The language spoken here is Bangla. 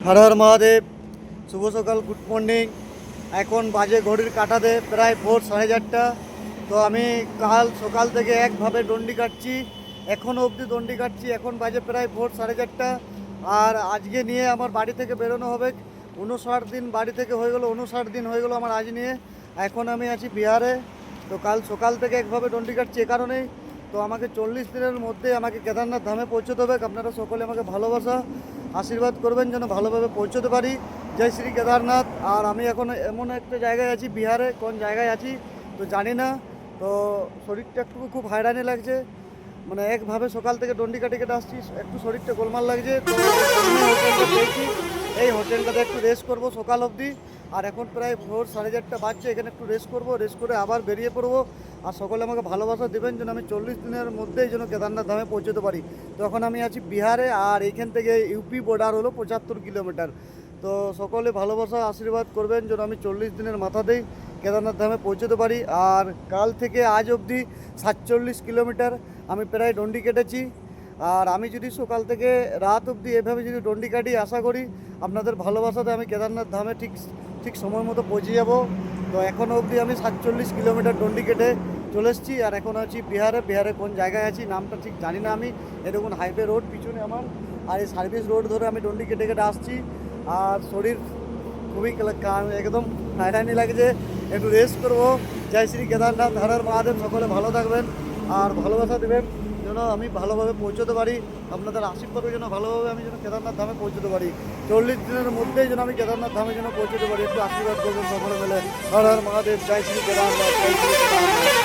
হর হর মহাদেব। শুভ সকাল, গুড মর্নিং। এখন বাজে ঘড়ির কাঁটাতে প্রায় ভোর 4:30। তো আমি কাল সকাল থেকে একভাবে ডন্ডি কাটছি, এখনও অবধি ডন্ডি কাটছি। এখন বাজে প্রায় ভোর 4:30। আর আজকে নিয়ে আমার বাড়ি থেকে বেরোনো হবে 59 দিন। বাড়ি থেকে হয়ে গেলো 59 দিন হয়ে গেলো আমার আজ নিয়ে। এখন আমি আছি বিহারে। তো কাল সকাল থেকে একভাবে ডন্ডি কাটছি এ কারণেই, তো আমাকে 40 দিনের মধ্যে আমাকে কেদারনাথ ধামে পৌঁছতে হবে। আপনারা সকলে আমাকে ভালোবাসা আশীর্বাদ করবেন যেন ভালোভাবে পৌঁছতে পারি। জয় শ্রী কেদারনাথ। আর আমি এখন এমন একটা জায়গায় আছি, বিহারে কোন জায়গায় আছি তো জানি না। তো শরীরটা একটু খুব হয়রানি লাগছে, মানে একভাবে সকাল থেকে ডন্ডি কাটে কেটে আসছি, একটু শরীরটা গোলমাল লাগছে। তো হোটেলটা পেয়েছি, এই হোটেলটাতে একটু রেস্ট করব সকাল অবধি। আর এখন প্রায় ভোর 4:30 বাজছে, এখানে একটু রেস্ট করব, রেস্ট করে আবার বেরিয়ে পড়বো। আর সকলে আমাকে ভালোবাসা দেবেন যেন আমি 40 দিনের মধ্যেই যেন কেদারনাথ ধামে পৌঁছতে পারি। তো এখন আমি আছি বিহারে, আর এইখান থেকে ইউপি বর্ডার হলো 75 কিলোমিটার। তো সকলে ভালোবাসা আশীর্বাদ করবেন যেন আমি 40 দিনের মাথাতেই কেদারনাথ ধামে পৌঁছতে পারি। আর কাল থেকে আজ অবধি 47 কিলোমিটার আমি প্রায় ডন্ডি কেটেছি। আর আমি যদি সকাল থেকে রাত অবধি এভাবে যদি ডন্ডি কাটি, আশা করি আপনাদের ভালোবাসাতে আমি কেদারনাথ ধামে ঠিক ঠিক সময় মতো পৌঁছে যাব। তো এখনও অবধি আমি 47 কিলোমিটার ডন্ডি কেটে চলে এসেছি। আর এখন আছি বিহারে। বিহারে কোন জায়গায় আছি নামটা ঠিক জানি না আমি। এরকম হাইওয়ে রোড পিছনে আমার, আর এই সার্ভিস রোড ধরে আমি ডন্ডি কেটে কেটে আসছি। আর শরীর খুবই একদম হয়রানি লাগছে, একটু রেস্ট করবো। জয় শ্রী কেদারনাথ, হর হর মহাদেব। সকলে ভালো থাকবেন আর ভালোবাসা দেবেন যেন আমি ভালোভাবে পৌঁছতে পারি। আপনাদের আশীর্বাদের জন্য ভালোভাবে আমি যেন কেদারনাথ ধামে পৌঁছতে পারি। 40 দিনের মধ্যেই যেন আমি কেদারনাথ ধামে যেন পৌঁছতে পারি। একটু আশীর্বাদ করবেন সকলে মিলে। হর হর মহাদেব, জয় শ্রী কেদারনাথ, জয় শ্রী কেদারনাথ।